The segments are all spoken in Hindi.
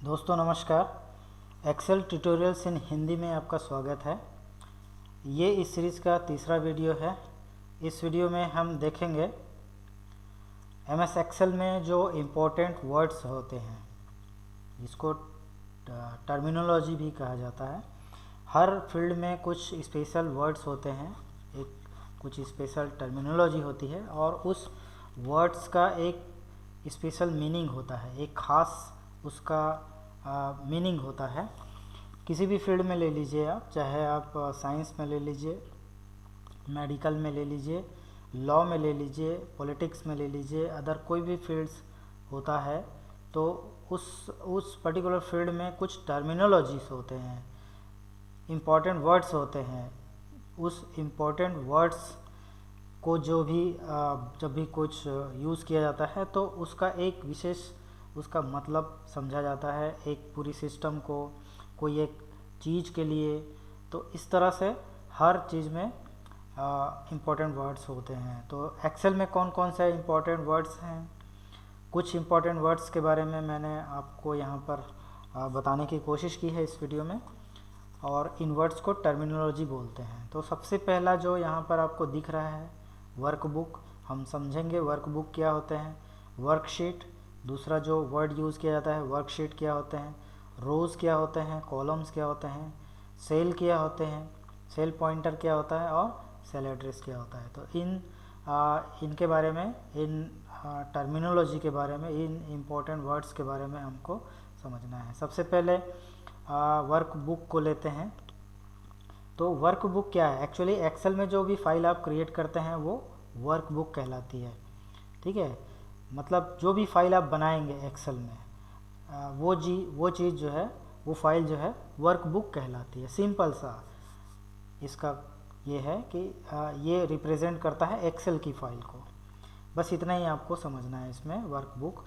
दोस्तों नमस्कार। एक्सेल ट्यूटोरियल्स इन हिंदी में आपका स्वागत है। ये इस सीरीज़ का तीसरा वीडियो है। इस वीडियो में हम देखेंगे एमएस एक्सेल में जो इम्पोर्टेंट वर्ड्स होते हैं, जिसको टर्मिनोलॉजी भी कहा जाता है। हर फील्ड में कुछ स्पेशल वर्ड्स होते हैं, कुछ स्पेशल टर्मिनोलॉजी होती है और उस वर्ड्स का एक स्पेशल मीनिंग होता है, एक ख़ास उसका मीनिंग होता है। किसी भी फील्ड में ले लीजिए आप, चाहे आप साइंस में ले लीजिए, मेडिकल में ले लीजिए, लॉ में ले लीजिए, पॉलिटिक्स में ले लीजिए, अदर कोई भी फील्ड्स होता है तो उस पर्टिकुलर फील्ड में कुछ टर्मिनोलॉजीज होते हैं, इम्पॉर्टेंट वर्ड्स होते हैं। उस इम्पॉर्टेंट वर्ड्स को जब भी कुछ यूज़ किया जाता है तो उसका एक विशेष उसका मतलब समझा जाता है, एक पूरी सिस्टम को, कोई एक चीज़ के लिए। तो इस तरह से हर चीज़ में इम्पोर्टेंट वर्ड्स होते हैं। तो एक्सेल में कौन कौन से इम्पोर्टेंट वर्ड्स हैं, कुछ इम्पोर्टेंट वर्ड्स के बारे में मैंने आपको यहाँ पर बताने की कोशिश की है इस वीडियो में, और इन वर्ड्स को टर्मिनोलॉजी बोलते हैं। तो सबसे पहला जो यहाँ पर आपको दिख रहा है, वर्कबुक। हम समझेंगे वर्कबुक क्या होते हैं, वर्कशीट। दूसरा जो वर्ड यूज़ किया जाता है, वर्कशीट क्या होते हैं, रोज़ क्या होते हैं, कॉलम्स क्या होते हैं, सेल क्या होते हैं, सेल पॉइंटर क्या होता है और सेल एड्रेस क्या होता है। तो इनके बारे में, इन टर्मिनोलॉजी के बारे में, इन इम्पोर्टेंट वर्ड्स के बारे में हमको समझना है। सबसे पहले वर्कबुक को लेते हैं। तो वर्कबुक क्या है? एक्चुअली एक्सेल में जो भी फाइल आप क्रिएट करते हैं वो वर्कबुक कहलाती है। ठीक है, मतलब जो भी फाइल आप बनाएंगे एक्सेल में, वो चीज़ जो है, वो फाइल जो है वर्कबुक कहलाती है। सिंपल सा इसका ये है कि ये रिप्रेजेंट करता है एक्सेल की फाइल को। बस इतना ही आपको समझना है इसमें। वर्कबुक,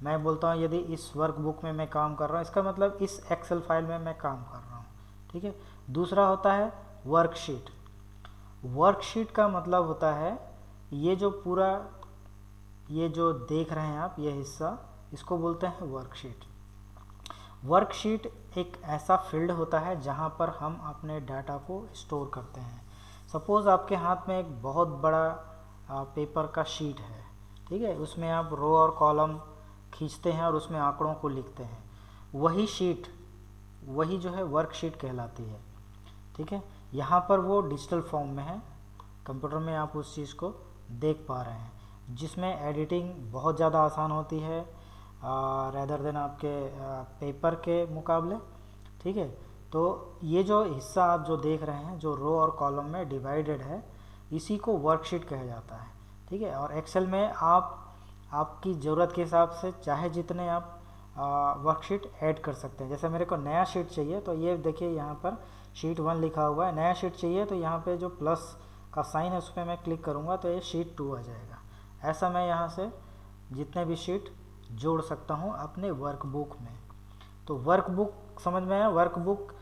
मैं बोलता हूँ यदि इस वर्कबुक में मैं काम कर रहा हूँ, इसका मतलब इस एक्सेल फाइल में मैं काम कर रहा हूँ। ठीक है। दूसरा होता है वर्कशीट। वर्कशीट का मतलब होता है ये जो देख रहे हैं आप, ये हिस्सा, इसको बोलते हैं वर्कशीट। वर्कशीट एक ऐसा फील्ड होता है जहाँ पर हम अपने डाटा को स्टोर करते हैं। सपोज़ आपके हाथ में एक बहुत बड़ा पेपर का शीट है, ठीक है, उसमें आप रो और कॉलम खींचते हैं और उसमें आंकड़ों को लिखते हैं। वही शीट, वही जो है वर्कशीट कहलाती है। ठीक है, यहाँ पर वो डिजिटल फॉर्म में है, कंप्यूटर में आप उस चीज़ को देख पा रहे हैं, जिसमें एडिटिंग बहुत ज़्यादा आसान होती है रेदर देन आपके पेपर के मुकाबले। ठीक है, तो ये जो हिस्सा आप जो देख रहे हैं, जो रो और कॉलम में डिवाइडेड है, इसी को वर्कशीट कहा जाता है। ठीक है, और एक्सेल में आप आपकी ज़रूरत के हिसाब से चाहे जितने आप वर्कशीट ऐड कर सकते हैं। जैसे मेरे को नया शीट चाहिए तो ये देखिए यहाँ पर शीट 1 लिखा हुआ है। नया शीट चाहिए तो यहाँ पे जो प्लस का साइन है उस पर मैं क्लिक करूँगा तो ये शीट 2 आ जाएगा। ऐसा मैं यहाँ से जितने भी शीट जोड़ सकता हूँ अपने वर्कबुक में। तो वर्कबुक समझ में आया? वर्कबुक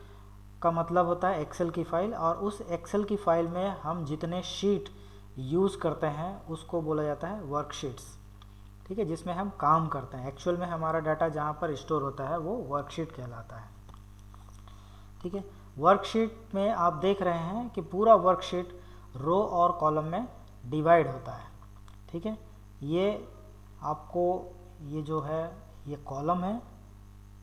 का मतलब होता है एक्सेल की फ़ाइल, और उस एक्सेल की फ़ाइल में हम जितने शीट यूज़ करते हैं उसको बोला जाता है वर्कशीट्स। ठीक है, जिसमें हम काम करते हैं, एक्चुअल में हमारा डाटा जहाँ पर स्टोर होता है वो वर्कशीट कहलाता है। ठीक है, वर्कशीट में आप देख रहे हैं कि पूरा वर्कशीट रो और कॉलम में डिवाइड होता है। ठीक है, ये आपको, ये जो है ये कॉलम है,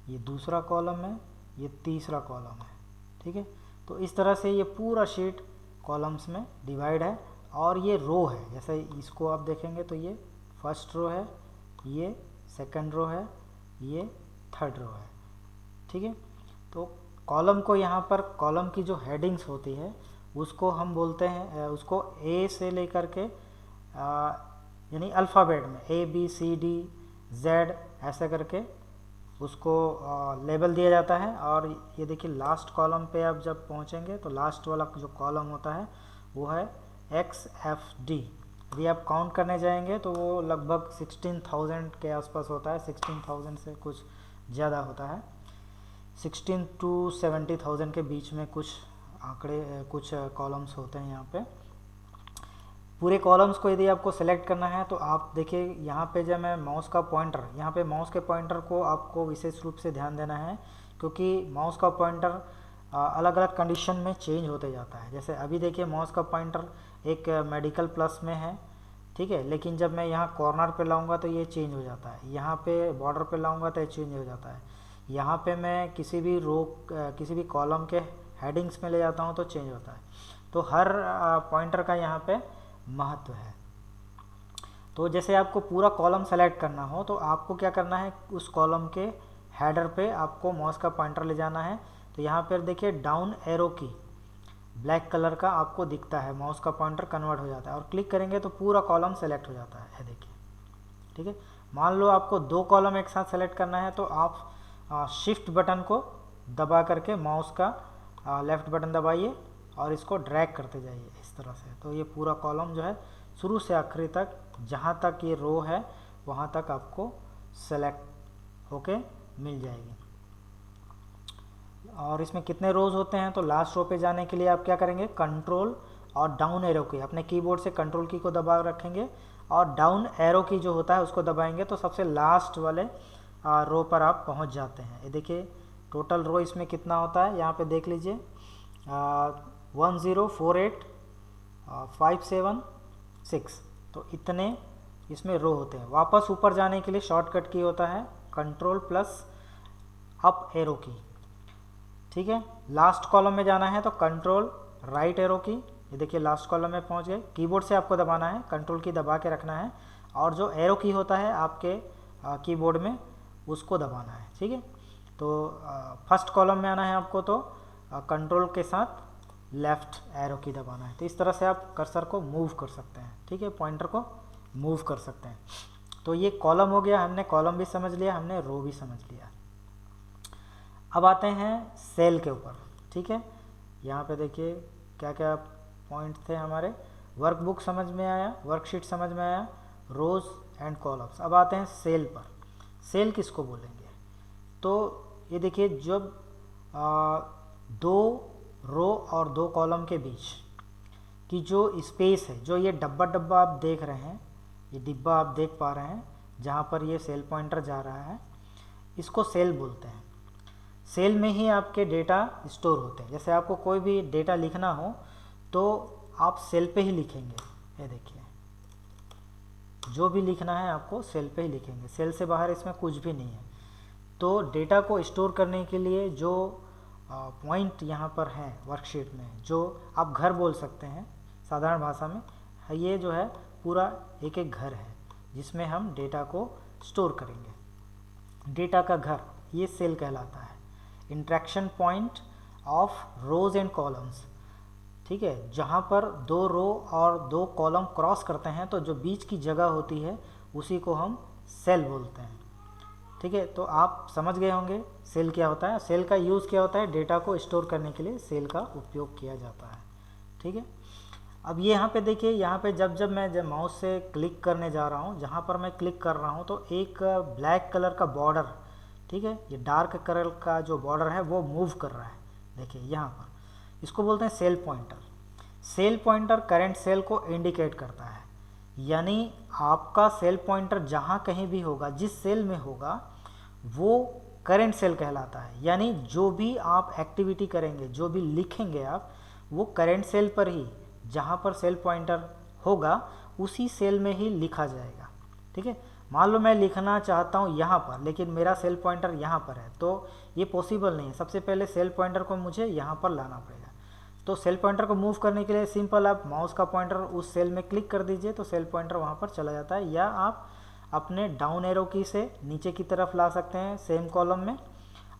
ये दूसरा कॉलम है, ये तीसरा कॉलम है। ठीक है, तो इस तरह से ये पूरा शीट कॉलम्स में डिवाइड है, और ये रो है। जैसे इसको आप देखेंगे तो ये फर्स्ट रो है, ये सेकंड रो है, ये थर्ड रो है। ठीक है, तो कॉलम को, यहाँ पर कॉलम की जो हेडिंग्स होती है उसको हम बोलते हैं, उसको ए से लेकर के यानी अल्फ़ाबेट में ABCD Z ऐसा करके उसको लेबल दिया जाता है। और ये देखिए लास्ट कॉलम पे आप जब पहुँचेंगे तो लास्ट वाला जो कॉलम होता है वो है XFD। यदि आप काउंट करने जाएंगे तो वो लगभग 16,000 के आसपास होता है, 16,000 से कुछ ज़्यादा होता है, 16 to 70,000 के बीच में कुछ आंकड़े, कुछ कॉलम्स होते हैं यहाँ पे। पूरे कॉलम्स को यदि आपको सेलेक्ट करना है तो आप देखिए यहाँ पे जब मैं माउस का पॉइंटर, यहाँ पे माउस के पॉइंटर को आपको विशेष रूप से ध्यान देना है, क्योंकि माउस का पॉइंटर अलग अलग कंडीशन में चेंज होते जाता है। जैसे अभी देखिए माउस का पॉइंटर एक मेडिकल प्लस में है, ठीक है, लेकिन जब मैं यहाँ कॉर्नर पे लाऊंगा तो ये चेंज हो जाता है, यहाँ पे बॉर्डर पे लाऊंगा तो ये चेंज हो जाता है, यहाँ पे मैं किसी भी रो किसी भी कॉलम के हेडिंग्स में ले जाता हूँ तो चेंज होता है। तो हर पॉइंटर का यहाँ पे महत्व है। तो जैसे आपको पूरा कॉलम सेलेक्ट करना हो तो आपको क्या करना है, उस कॉलम के हेडर पे आपको माउस का पॉइंटर ले जाना है। तो यहाँ पर देखिए डाउन एरो की ब्लैक कलर का आपको दिखता है, माउस का पॉइंटर कन्वर्ट हो जाता है और क्लिक करेंगे तो पूरा कॉलम सेलेक्ट हो जाता है, देखिए, ठीक है। मान लो आपको 2 कॉलम एक साथ सेलेक्ट करना है तो आप शिफ्ट बटन को दबा करके माउस का लेफ्ट बटन दबाइए और इसको ड्रैग करते जाइए इस तरह से। तो ये पूरा कॉलम जो है शुरू से आखिरी तक, जहाँ तक ये रो है वहाँ तक आपको सेलेक्ट होके मिल जाएगी। और इसमें कितने रोज होते हैं, तो लास्ट रो पे जाने के लिए आप क्या करेंगे, कंट्रोल और डाउन एरो की, अपने कीबोर्ड से कंट्रोल की को दबा रखेंगे और डाउन एरो की जो होता है उसको दबाएंगे तो सबसे लास्ट वाले रो पर आप पहुंच जाते हैं। ये देखिए टोटल रो इसमें कितना होता है, यहाँ पे देख लीजिए 1048576, तो इतने इसमें रो होते हैं। वापस ऊपर जाने के लिए शॉर्टकट की होता है कंट्रोल प्लस अप एरो की, ठीक है। लास्ट कॉलम में जाना है तो कंट्रोल राइट एरो की, ये देखिए लास्ट कॉलम में पहुंच गए। कीबोर्ड से आपको दबाना है, कंट्रोल की दबा के रखना है और जो एरो की होता है आपके कीबोर्ड में उसको दबाना है, ठीक है। तो फर्स्ट कॉलम में आना है आपको तो कंट्रोल के साथ लेफ्ट एरो की दबाना है। तो इस तरह से आप कर्सर को मूव कर सकते हैं, ठीक है, पॉइंटर को मूव कर सकते हैं। तो ये कॉलम हो गया, हमने कॉलम भी समझ लिया, हमने रो भी समझ लिया। अब आते हैं सेल के ऊपर, ठीक है। यहाँ पे देखिए क्या क्या पॉइंट थे हमारे, वर्कबुक समझ में आया, वर्कशीट समझ में आया, रोज एंड कॉलम्स। अब आते हैं सेल पर। सेल किसको बोलेंगे, तो ये देखिए जब 2 रो और 2 कॉलम के बीच की जो स्पेस है, जो ये डब्बा डब्बा आप देख रहे हैं, ये डिब्बा आप देख पा रहे हैं जहाँ पर ये सेल पॉइंटर जा रहा है, इसको सेल बोलते हैं। सेल में ही आपके डेटा स्टोर होते हैं। जैसे आपको कोई भी डेटा लिखना हो तो आप सेल पे ही लिखेंगे, ये देखिए जो भी लिखना है आपको सेल पे ही लिखेंगे, सेल से बाहर इसमें कुछ भी नहीं है। तो डेटा को स्टोर करने के लिए जो पॉइंट यहाँ पर हैं वर्कशीट में, जो आप घर बोल सकते हैं साधारण भाषा में, ये जो है पूरा एक एक घर है जिसमें हम डेटा को स्टोर करेंगे। डेटा का घर ये सेल कहलाता है। Interaction point of rose and columns, ठीक है, जहाँ पर 2 रो और 2 कॉलम क्रॉस करते हैं तो जो बीच की जगह होती है उसी को हम सेल बोलते हैं, ठीक है। तो आप समझ गए होंगे सेल क्या होता है। सेल का यूज़ क्या होता है, डेटा को स्टोर करने के लिए सेल का उपयोग किया जाता है, ठीक है। अब ये यहाँ पे देखिए, यहाँ पे जब मैं माउस से क्लिक करने जा रहा हूँ, जहाँ पर मैं क्लिक कर रहा हूँ तो एक ब्लैक कलर का बॉर्डर, ठीक है, ये डार्क कलर का जो बॉर्डर है वो मूव कर रहा है, देखिए यहाँ पर, इसको बोलते हैं cell pointer. Cell pointer current cell को इंडिकेट करता है, यानी आपका सेल पॉइंटर जहाँ कहीं भी होगा, जिस सेल में होगा वो करंट सेल कहलाता है। यानी जो भी आप एक्टिविटी करेंगे, जो भी लिखेंगे आप, वो करंट सेल पर ही, जहाँ पर सेल पॉइंटर होगा उसी सेल में ही लिखा जाएगा, ठीक है। मान लो मैं लिखना चाहता हूँ यहाँ पर, लेकिन मेरा सेल पॉइंटर यहाँ पर है, तो ये पॉसिबल नहीं है। सबसे पहले सेल पॉइंटर को मुझे यहाँ पर लाना पड़ेगा। तो सेल पॉइंटर को मूव करने के लिए सिंपल आप माउस का पॉइंटर उस सेल में क्लिक कर दीजिए तो सेल पॉइंटर वहाँ पर चला जाता है, या आप अपने डाउन एरो की से नीचे की तरफ ला सकते हैं सेम कॉलम में,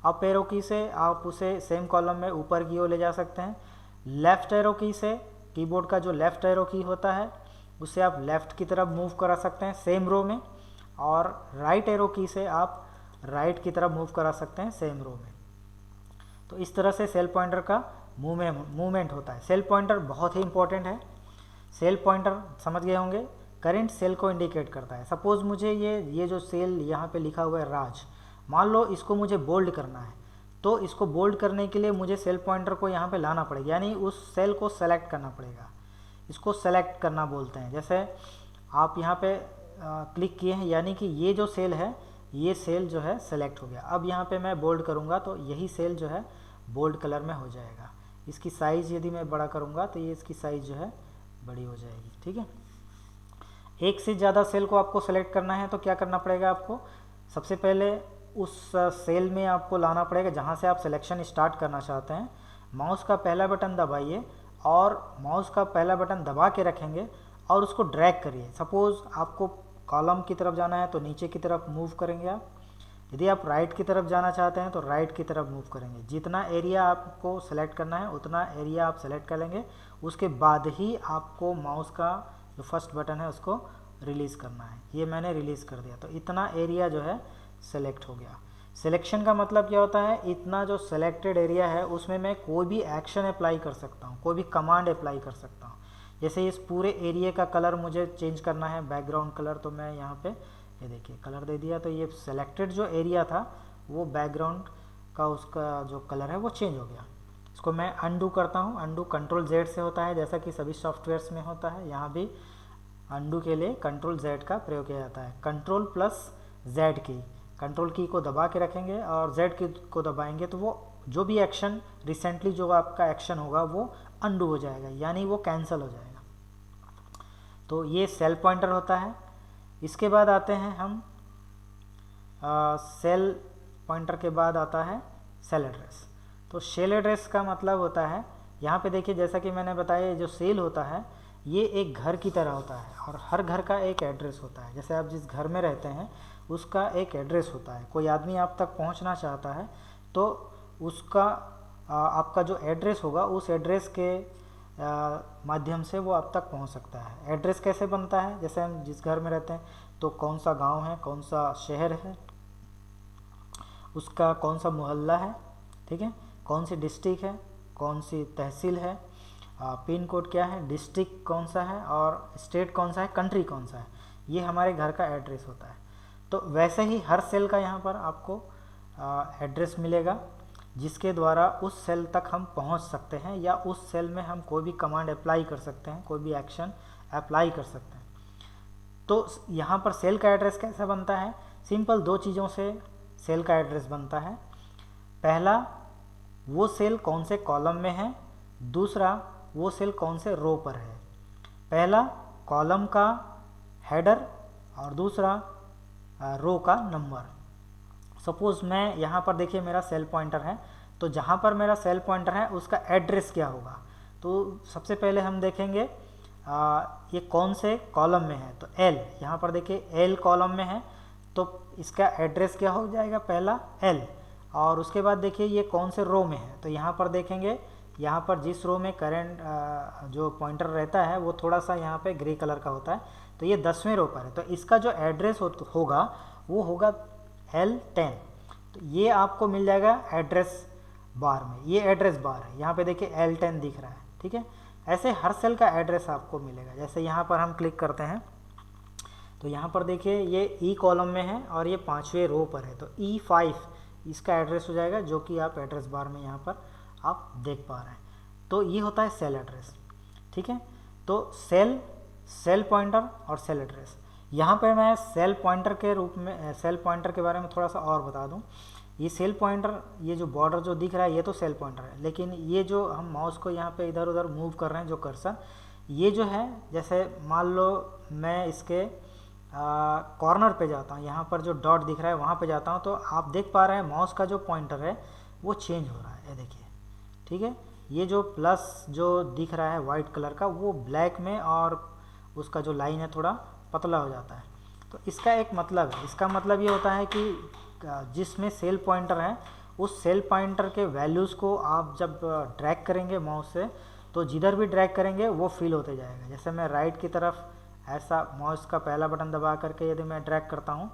अप एरो की से आप उसे सेम कॉलम में ऊपर की ओर ले जा सकते हैं, लेफ्ट एरो की से, कीबोर्ड का जो लेफ्ट एरो की होता है उसे आप लेफ्ट की तरफ मूव करा सकते हैं सेम रो में, और राइट एरो की से आप राइट की तरफ मूव करा सकते हैं सेम रो में। तो इस तरह से सेल पॉइंटर का मूवमेंट होता है। सेल पॉइंटर बहुत ही इंपॉर्टेंट है। सेल पॉइंटर समझ गए होंगे, करंट सेल को इंडिकेट करता है। सपोज मुझे ये जो सेल यहाँ पे लिखा हुआ है राज, मान लो इसको मुझे बोल्ड करना है, तो इसको बोल्ड करने के लिए मुझे सेल पॉइंटर को यहाँ पे लाना पड़ेगा, यानी उस सेल को सेलेक्ट करना पड़ेगा। इसको सेलेक्ट करना बोलते हैं। जैसे आप यहाँ पे क्लिक किए हैं, यानी कि ये जो सेल है, ये सेल जो है सेलेक्ट हो गया। अब यहाँ पे मैं बोल्ड करूँगा तो यही सेल जो है बोल्ड कलर में हो जाएगा। इसकी साइज़ यदि मैं बड़ा करूँगा तो ये इसकी साइज़ जो है बड़ी हो जाएगी। ठीक है, एक से ज़्यादा सेल को आपको सेलेक्ट करना है तो क्या करना पड़ेगा आपको, सबसे पहले उस सेल में आपको लाना पड़ेगा जहाँ से आप सिलेक्शन स्टार्ट करना चाहते हैं। माउस का पहला बटन दबाइए और माउस का पहला बटन दबा के रखेंगे और उसको ड्रैग करिए। सपोज़ आपको कॉलम की तरफ जाना है तो नीचे की तरफ मूव करेंगे आप, यदि आप राइट की तरफ जाना चाहते हैं तो राइट की तरफ मूव करेंगे। जितना एरिया आपको सेलेक्ट करना है उतना एरिया आप सेलेक्ट कर लेंगे, उसके बाद ही आपको माउस का जो फर्स्ट बटन है उसको रिलीज़ करना है। ये मैंने रिलीज़ कर दिया तो इतना एरिया जो है सेलेक्ट हो गया। सिलेक्शन का मतलब क्या होता है, इतना जो सेलेक्टेड एरिया है उसमें मैं कोई भी एक्शन अप्लाई कर सकता हूँ, कोई भी कमांड अप्लाई कर सकता हूँ। जैसे इस पूरे एरिया का कलर मुझे चेंज करना है, बैकग्राउंड कलर, तो मैं यहाँ पे ये देखिए कलर दे दिया तो ये सेलेक्टेड जो एरिया था वो बैकग्राउंड का उसका जो कलर है वो चेंज हो गया। इसको मैं अनडू करता हूँ, अनडू कंट्रोल जेड से होता है जैसा कि सभी सॉफ्टवेयर्स में होता है। यहाँ भी अनडू के लिए कंट्रोल जेड का प्रयोग किया जाता है। कंट्रोल प्लस जेड की, कंट्रोल की को दबा के रखेंगे और जेड की को दबाएंगे तो वो जो भी एक्शन रिसेंटली जो आपका एक्शन होगा वो अनडू हो जाएगा, यानी वो कैंसिल हो जाएगा। तो ये सेल पॉइंटर होता है। इसके बाद आते हैं हम सेल पॉइंटर के बाद आता है सेल एड्रेस। तो सेल एड्रेस का मतलब होता है, यहाँ पे देखिए जैसा कि मैंने बताया जो सेल होता है ये एक घर की तरह होता है और हर घर का एक एड्रेस होता है। जैसे आप जिस घर में रहते हैं उसका एक एड्रेस होता है। कोई आदमी आप तक पहुंचना चाहता है तो उसका आपका जो एड्रेस होगा उस एड्रेस के माध्यम से वो आप तक पहुंच सकता है। एड्रेस कैसे बनता है, जैसे हम जिस घर में रहते हैं तो कौन सा गांव है, कौन सा शहर है, उसका कौन सा मोहल्ला है, ठीक है, कौन सी डिस्ट्रिक्ट है, कौन सी तहसील है, पिन कोड क्या है, डिस्ट्रिक्ट कौन सा है और स्टेट कौन सा है, कंट्री कौन सा है, ये हमारे घर का एड्रेस होता है। तो वैसे ही हर सेल का यहाँ पर आपको एड्रेस मिलेगा जिसके द्वारा उस सेल तक हम पहुँच सकते हैं या उस सेल में हम कोई भी कमांड अप्लाई कर सकते हैं, कोई भी एक्शन अप्लाई कर सकते हैं। तो यहाँ पर सेल का एड्रेस कैसा बनता है, सिंपल दो चीज़ों से सेल का एड्रेस बनता है। पहला, वो सेल कौन से कॉलम में है, दूसरा वो सेल कौन से रो पर है। पहला कॉलम का हेडर और दूसरा रो का नंबर। सपोज़ मैं यहाँ पर देखिए मेरा सेल पॉइंटर है, तो जहाँ पर मेरा सेल पॉइंटर है उसका एड्रेस क्या होगा। तो सबसे पहले हम देखेंगे ये कौन से कॉलम में है, तो एल, यहाँ पर देखिए एल कॉलम में है तो इसका एड्रेस क्या हो जाएगा, पहला एल। और उसके बाद देखिए ये कौन से रो में है, तो यहाँ पर देखेंगे यहाँ पर जिस रो में करंट जो पॉइंटर रहता है वो थोड़ा सा यहाँ पे ग्रे कलर का होता है, तो ये 10वें रो पर है, तो इसका जो एड्रेस होगा वो होगा L10। तो ये आपको मिल जाएगा एड्रेस बार में, ये एड्रेस बार है, यहाँ पे देखिए L10 दिख रहा है, ठीक है। ऐसे हर सेल का एड्रेस आपको मिलेगा। जैसे यहाँ पर हम क्लिक करते हैं तो यहाँ पर देखिए ये E कॉलम में है और ये 5वें रो पर है, तो E5 इसका एड्रेस हो जाएगा, जो कि आप एड्रेस बार में यहाँ पर आप देख पा रहे हैं। तो ये होता है सेल एड्रेस, ठीक है। तो सेल पॉइंटर और सेल एड्रेस। यहाँ पे मैं सेल पॉइंटर के रूप में सेल पॉइंटर के बारे में थोड़ा सा और बता दूँ। ये सेल पॉइंटर, ये जो बॉर्डर जो दिख रहा है ये तो सेल पॉइंटर है, लेकिन ये जो हम माउस को यहाँ पे इधर उधर मूव कर रहे हैं जो कर्सर, ये जो है जैसे मान लो मैं इसके कॉर्नर पे जाता हूँ, यहाँ पर जो डॉट दिख रहा है वहाँ पे जाता हूँ, तो आप देख पा रहे हैं माउस का जो पॉइंटर है वो चेंज हो रहा है, ये देखिए, ठीक है। ये जो प्लस जो दिख रहा है वाइट कलर का वो ब्लैक में और उसका जो लाइन है थोड़ा पतला हो जाता है। तो इसका एक मतलब है, इसका मतलब ये होता है कि जिसमें सेल पॉइंटर है उस सेल पॉइंटर के वैल्यूज़ को आप जब ड्रैग करेंगे माउस से तो जिधर भी ड्रैग करेंगे वो फिल होते जाएगा। जैसे मैं राइट की तरफ ऐसा माउस का पहला बटन दबा करके यदि मैं ड्रैग करता हूँ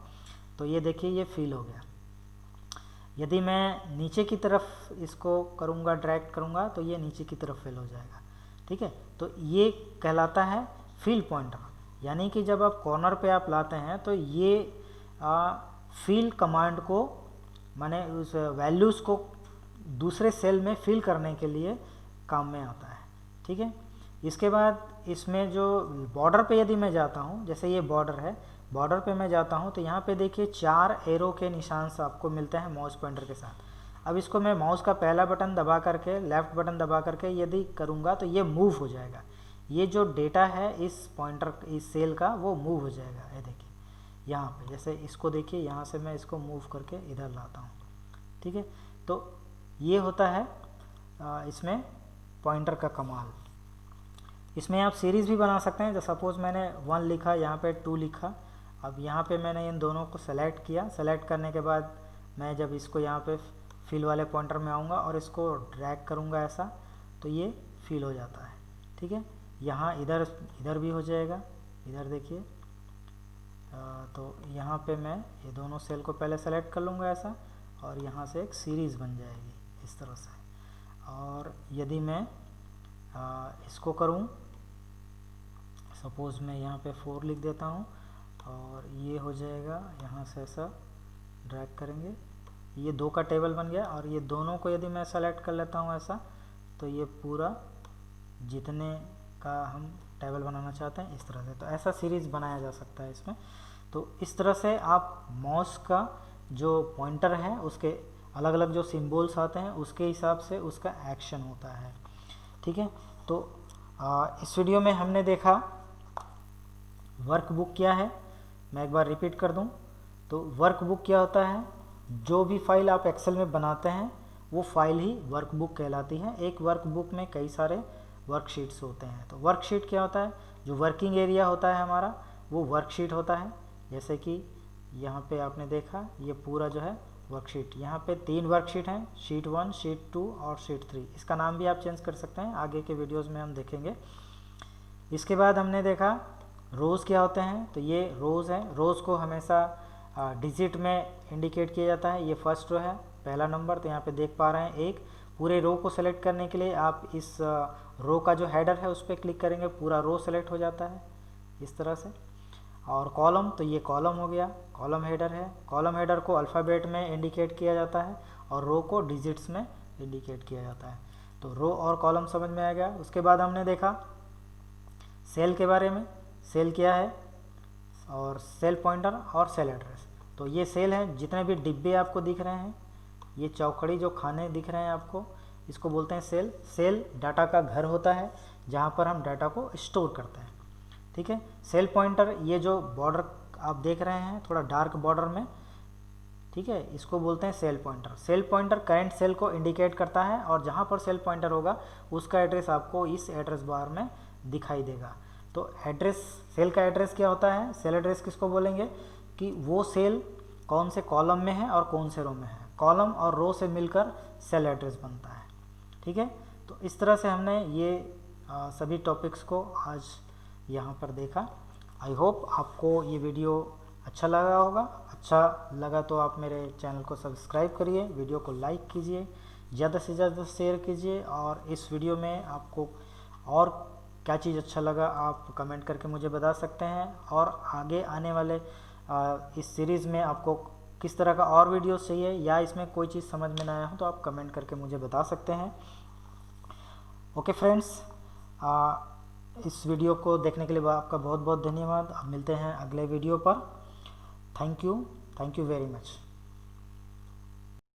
तो ये देखिए ये फिल हो गया। यदि मैं नीचे की तरफ इसको करूँगा, ड्रैग करूँगा, तो ये नीचे की तरफ फिल हो जाएगा, ठीक है। तो ये कहलाता है फिल पॉइंटर, यानी कि जब आप कॉर्नर पे आप लाते हैं तो ये फिल कमांड को, माने उस वैल्यूज़ को दूसरे सेल में फिल करने के लिए काम में आता है, ठीक है। इसके बाद इसमें जो बॉर्डर पे यदि मैं जाता हूँ, जैसे ये बॉर्डर है, बॉर्डर पे मैं जाता हूँ तो यहाँ पे देखिए 4 एरो के निशान से आपको मिलते हैं माउस पॉइंटर के साथ। अब इसको मैं माउस का पहला बटन दबा करके, लेफ्ट बटन दबा करके यदि करूँगा तो ये मूव हो जाएगा। ये जो डेटा है इस पॉइंटर, इस सेल का, वो मूव हो जाएगा। ये देखिए यहाँ पे, जैसे इसको देखिए, यहाँ से मैं इसको मूव करके इधर लाता हूँ, ठीक है। तो ये होता है इसमें पॉइंटर का कमाल। इसमें आप सीरीज़ भी बना सकते हैं। जो सपोज़ मैंने 1 लिखा, यहाँ पे 2 लिखा, अब यहाँ पे मैंने इन दोनों को सेलेक्ट किया। सेलेक्ट करने के बाद मैं जब इसको यहाँ पे फिल वाले पॉइंटर में आऊँगा और इसको ड्रैग करूँगा ऐसा, तो ये फिल हो जाता है, ठीक है। यहाँ इधर भी हो जाएगा, इधर देखिए। तो यहाँ पे मैं ये दोनों सेल को पहले सेलेक्ट कर लूँगा ऐसा, और यहाँ से एक सीरीज़ बन जाएगी इस तरह से। और यदि मैं इसको करूँ, सपोज़ मैं यहाँ पे 4 लिख देता हूँ और ये हो जाएगा, यहाँ से ऐसा ड्रैग करेंगे, ये 2 का टेबल बन गया। और ये दोनों को यदि मैं सेलेक्ट कर लेता हूँ ऐसा, तो ये पूरा जितने का हम टेबल बनाना चाहते हैं इस तरह से, तो ऐसा सीरीज़ बनाया जा सकता है इसमें। तो इस तरह से आप माउस का जो पॉइंटर है उसके अलग अलग जो सिंबल्स आते हैं उसके हिसाब से उसका एक्शन होता है, ठीक है। तो इस वीडियो में हमने देखा वर्कबुक क्या है। मैं एक बार रिपीट कर दूं तो वर्कबुक क्या होता है, जो भी फाइल आप एक्सेल में बनाते हैं वो फाइल ही वर्कबुक कहलाती है। एक वर्कबुक में कई सारे वर्कशीट्स होते हैं। तो वर्कशीट क्या होता है, जो वर्किंग एरिया होता है हमारा, वो वर्कशीट होता है। जैसे कि यहाँ पे आपने देखा, ये पूरा जो है वर्कशीट, यहाँ पे 3 वर्कशीट हैं, शीट 1, शीट 2 और शीट 3। इसका नाम भी आप चेंज कर सकते हैं, आगे के वीडियोस में हम देखेंगे। इसके बाद हमने देखा रोज़ क्या होते हैं। तो ये रोज़ है, रोज़ को हमेशा डिजिट में इंडिकेट किया जाता है। ये फर्स्ट रो है, पहला नंबर, तो यहाँ पे देख पा रहे हैं एक। पूरे रो को सेलेक्ट करने के लिए आप इस रो का जो हेडर है उस पर क्लिक करेंगे, पूरा रो सेलेक्ट हो जाता है इस तरह से। और कॉलम, तो ये कॉलम हो गया, कॉलम हेडर है। कॉलम हेडर को अल्फ़ाबेट में इंडिकेट किया जाता है और रो को डिजिट्स में इंडिकेट किया जाता है। तो रो और कॉलम समझ में आ गया। उसके बाद हमने देखा सेल के बारे में। सेल क्या है, और सेल पॉइंटर और सेल एड्रेस। तो ये सेल है, जितने भी डिब्बे आपको दिख रहे हैं, ये चौखड़ी जो खाने दिख रहे हैं आपको, इसको बोलते हैं सेल। सेल डाटा का घर होता है जहाँ पर हम डाटा को स्टोर करते हैं, ठीक है। सेल पॉइंटर, ये जो बॉर्डर आप देख रहे हैं थोड़ा डार्क बॉर्डर में, ठीक है, इसको बोलते हैं cell pointer. Cell pointer current cell को इंडिकेट करता है और जहाँ पर सेल पॉइंटर होगा उसका एड्रेस आपको इस एड्रेस बार में दिखाई देगा। तो एड्रेस, सेल का एड्रेस क्या होता है, सेल एड्रेस किसको बोलेंगे कि वो सेल कौन से कॉलम में है और कौन से रो में है। कॉलम और रो से मिलकर सेल एड्रेस बनता है, ठीक है। तो इस तरह से हमने ये सभी टॉपिक्स को आज यहाँ पर देखा। आई होप आपको ये वीडियो अच्छा लगा होगा। अच्छा लगा तो आप मेरे चैनल को सब्सक्राइब करिए, वीडियो को लाइक कीजिए, ज़्यादा से ज़्यादा शेयर कीजिए। और इस वीडियो में आपको और क्या चीज़ अच्छा लगा आप कमेंट करके मुझे बता सकते हैं। और आगे आने वाले इस सीरीज़ में आपको किस तरह का और वीडियोस चाहिए, या इसमें कोई चीज़ समझ में ना आया हो तो आप कमेंट करके मुझे बता सकते हैं। ओके फ्रेंड्स, इस वीडियो को देखने के लिए आपका बहुत बहुत धन्यवाद। अब मिलते हैं अगले वीडियो पर। Thank you very much.